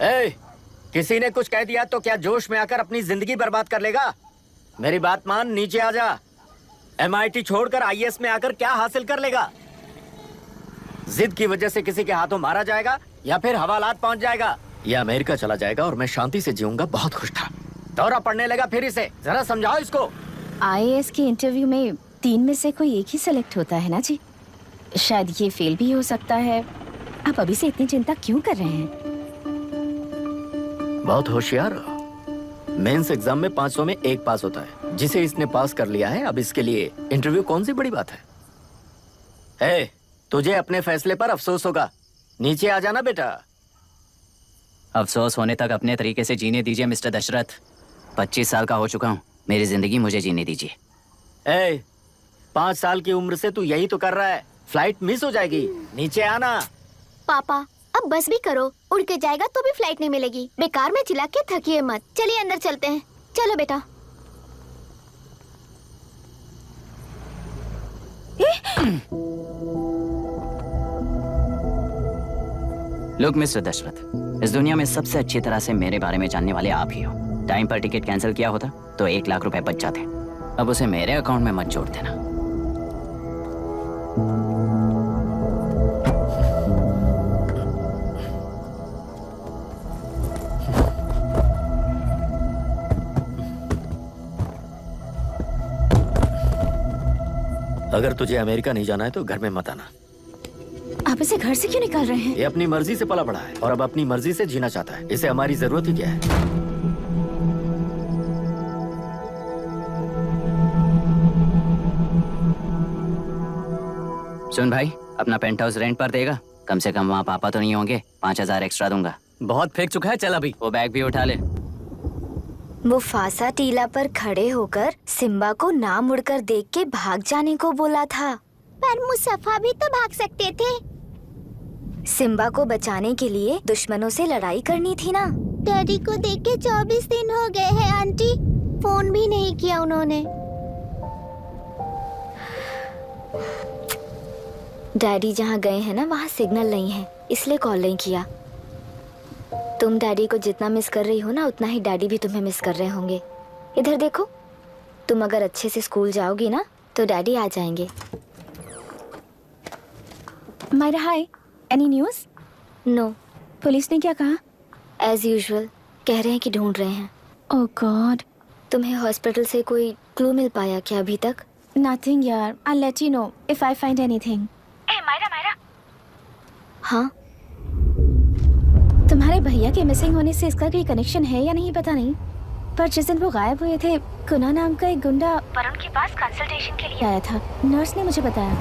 ए, किसी ने कुछ कह दिया तो क्या जोश में आकर अपनी जिंदगी बर्बाद कर लेगा? मेरी बात मान, नीचे आ जा। MIT छोड़कर IAS में आकर क्या हासिल कर लेगा? जिद की वजह से किसी के हाथों मारा जाएगा या फिर हवालात पहुंच जाएगा या अमेरिका चला जाएगा और मैं शांति से जीऊंगा। बहुत खुश था। दौरा पड़ने लगा फिर इसे। जरा समझाओ इसको। IAS के इंटरव्यू में 3 में से कोई एक ही सेलेक्ट होता है ना जी। शायद ये फेल भी हो सकता है। आप अभी से इतनी चिंता क्यों कर रहे हैं? बहुत होशियार हो। मेंस एग्जाम में 500 में 1 पास होता है, जिसे इसने पास कर लिया है। अब इसके लिए इंटरव्यू कौन सी बड़ी बात है? तुझे अपने फैसले पर अफसोस होगा। नीचे आ जाना बेटा। अफसोस होने तक अपने तरीके से जीने दीजिए मिस्टर दशरथ। 25 साल का हो चुका हूँ, मेरी जिंदगी मुझे जीने दीजिए। 5 साल की उम्र से तू यही तो कर रहा है। फ्लाइट मिस हो जाएगी। नीचे आना। पापा अब बस भी करो, उड़ के जाएगा तो भी फ्लाइट नहीं मिलेगी। बेकार में चिल्ला के थकिए मत। चलिए अंदर चलते हैं। चलो बेटा। लुक मिस्टर दशरथ, इस दुनिया में सबसे अच्छी तरह से मेरे बारे में जानने वाले आप ही हो। टाइम पर टिकट कैंसिल किया होता तो 1 लाख रुपए बच जाते। अब उसे मेरे अकाउंट में मत जोड़ देना। अगर तुझे अमेरिका नहीं जाना है तो घर में मत आना। आप इसे घर से क्यों निकाल रहे हैं? ये अपनी मर्जी से पला बड़ा है और अब अपनी मर्जी से जीना चाहता है। इसे हमारी जरूरत ही क्या है? सुन भाई, अपना पेंट हाउस रेंट पर देगा? कम से कम वहाँ पापा तो नहीं होंगे। 5000 एक्स्ट्रा दूंगा। बहुत फेंक चुका है, चल अभी। वो बैग भी उठा ले। वो फासा टीला पर खड़े होकर सिम्बा को ना मुड़कर देख के भाग जाने को बोला था। पर मुसफ़ा भी तो भाग सकते थे। सिम्बा को बचाने के लिए दुश्मनों से लड़ाई करनी थी ना। डैडी को देख के 24 दिन हो गए हैं आंटी। फोन भी नहीं किया उन्होंने। डैडी जहाँ गए हैं ना, वहाँ सिग्नल नहीं है, इसलिए कॉल नहीं किया। तुम डैडी को जितना मिस कर रही हो ना, उतना ही डैडी भी तुम्हें मिस कर रहे होंगे। इधर देखो, तुम अगर अच्छे से स्कूल जाओगी ना तो डैडी आ जाएंगे। मायरा हाय, एनी न्यूज़? नो। पुलिस ने क्या कहा? एज यूजुअल कह रहे हैं कि ढूंढ रहे हैं। ओह गॉड। तुम्हें हॉस्पिटल से कोई क्लू मिल पाया क्या अभी तक? नथिंग यार, I let you know if I find anything. Myra. हाँ, तुम्हारे भैया के मिसिंग होने से इसका कोई कनेक्शन है या नहीं पता नहीं, पर जिस दिन वो गायब हुए थे, कुना नाम का एक गुंडा वरुण के पास कंसल्टेशन के लिए आया था। नर्स ने मुझे बताया।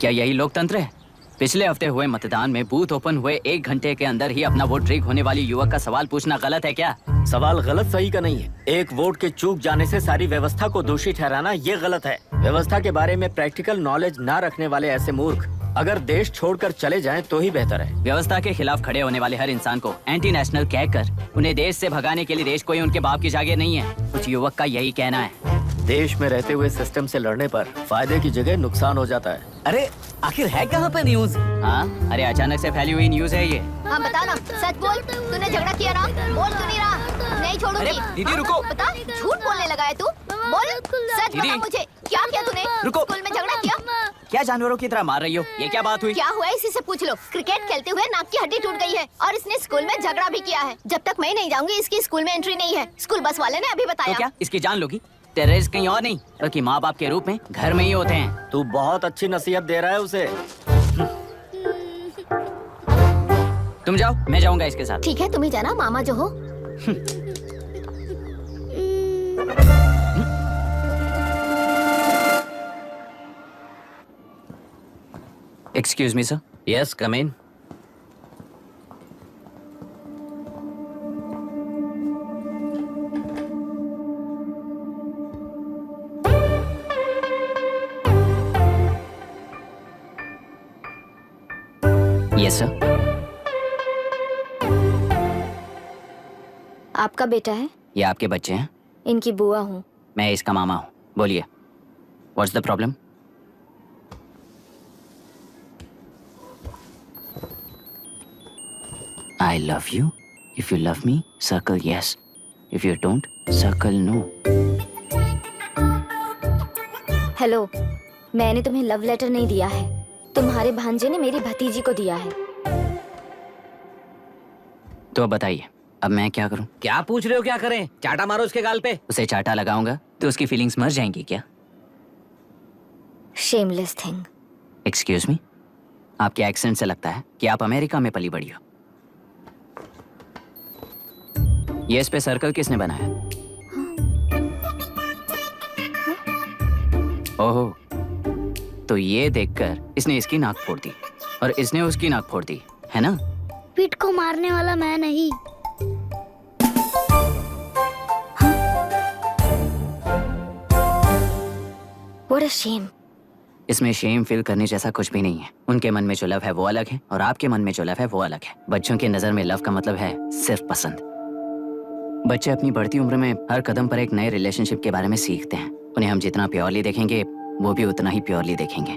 क्या यही लोकतंत्र है? पिछले हफ्ते हुए मतदान में बूथ ओपन हुए 1 घंटे के अंदर ही अपना वोट रीक होने वाली युवक का सवाल पूछना गलत है क्या? सवाल गलत सही का नहीं है। एक वोट के चूक जाने से सारी व्यवस्था को दोषी ठहराना ये गलत है। व्यवस्था के बारे में प्रैक्टिकल नॉलेज ना रखने वाले ऐसे मूर्ख अगर देश छोड़कर चले जाएं तो ही बेहतर है। व्यवस्था के खिलाफ खड़े होने वाले हर इंसान को एंटी नेशनल कहकर उन्हें देश से भगाने के लिए देश कोई उनके बाप की जागीर नहीं है। कुछ युवक का यही कहना है। देश में रहते हुए सिस्टम से लड़ने पर फायदे की जगह नुकसान हो जाता है। अरे आखिर है कहाँ पे न्यूज़? हाँ, अरे अचानक से फैली हुई न्यूज़ है ये। हाँ बता ना, सच बोल। तूने झगड़ा किया ना? बोल क्यों नहीं रहा? नहीं छोड़ूंगी। अरे दीदी रुको। बता, झूठ बोलने लगा है तू। बोल, सच बता मुझे, क्या किया तूने? रुको। स्कूल में झगड़ा किया? क्या जानवरों की तरह मार रही हो? ये क्या बात हुई? क्या हुआ इसी से पूछ लो। क्रिकेट खेलते हुए नाक की हड्डी टूट गई है और इसने स्कूल में झगड़ा भी किया है। जब तक मैं नहीं जाऊंगी इसकी स्कूल में एंट्री नहीं है। स्कूल बस वाले ने अभी बताया। तो क्या इसकी जान लोगी? टेररिस्ट कहीं और नहीं बल्कि माँ बाप के रूप में घर में ही होते हैं। तू बहुत अच्छी नसीहत दे रहा है उसे। तुम जाओ, मैं जाऊंगा इसके साथ। ठीक है, तुम ही जाना, मामा जो हो। Excuse me sir. Yes, come in. Yes sir. आपका बेटा है? ये आपके बच्चे हैं? इनकी बुआ हूँ। मैं इसका मामा हूँ। बोलिए, what's the problem? I love you. If you love me, circle yes. If you don't, circle no. Hello, मैंने तुम्हें लव लेटर नहीं दिया है। तुम्हारे भांजे ने मेरी भतीजी को दिया है। तो अब बताइए, अब मैं क्या करूं? क्या पूछ रहे हो? क्या करें? चाटा मारो उसके गाल पे। उसे चाटा लगाऊंगा तो उसकी फीलिंग्स मर जाएंगी क्या? Shameless thing. एक्सक्यूज मी, आपके एक्सेंट से लगता है कि आप अमेरिका में पली बड़ी हो। ये इस पे सर्कल किसने बनाया? ओहो, तो ये देखकर इसने इसकी नाक फोड़ दी और इसने उसकी नाक फोड़ दी, है ना? पीठ को मारने वाला मैं नहीं। What a shame. इसमें शेम फील करने जैसा कुछ भी नहीं है। उनके मन में जो लव है वो अलग है और आपके मन में जो लव है वो अलग है। बच्चों की नजर में लव का मतलब है सिर्फ पसंद। बच्चे अपनी बढ़ती उम्र में हर कदम पर एक नए रिलेशनशिप के बारे में सीखते हैं। उन्हें हम जितना प्योरली देखेंगे वो भी उतना ही प्योरली देखेंगे।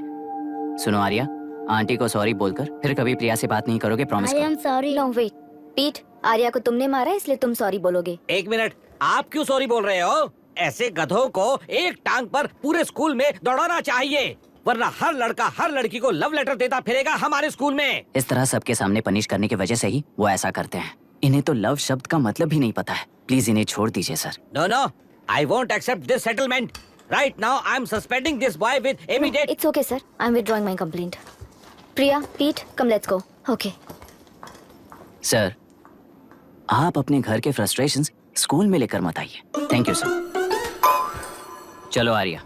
सुनो आर्या, आंटी को सॉरी बोलकर फिर कभी प्रिया से बात नहीं करोगे, प्रॉमिस करो। सॉरी। नो वेट, पीट, आर्या को तुमने मारा इसलिए तुम सॉरी बोलोगे। एक मिनट, आप क्यों सॉरी बोल रहे हो? ऐसे गधों को एक टांग पर पूरे स्कूल में दौड़ाना चाहिए, वरना हर लड़का हर लड़की को लव लेटर देता फिरेगा हमारे स्कूल में। इस तरह सबके सामने पनिश करने की वजह से ही वो ऐसा करते हैं। इन्हें तो लव शब्द का मतलब भी नहीं पता है। प्लीज इन्हें छोड़ दीजिए sir. No no, I won't accept this settlement. Right now I am suspending this boy with immediate. It's okay sir, I am withdrawing my complaint. Priya, Pete, come let's go. Okay sir, आप अपने घर के frustrations school में लेकर मत आइए। Thank you sir. चलो आर्या,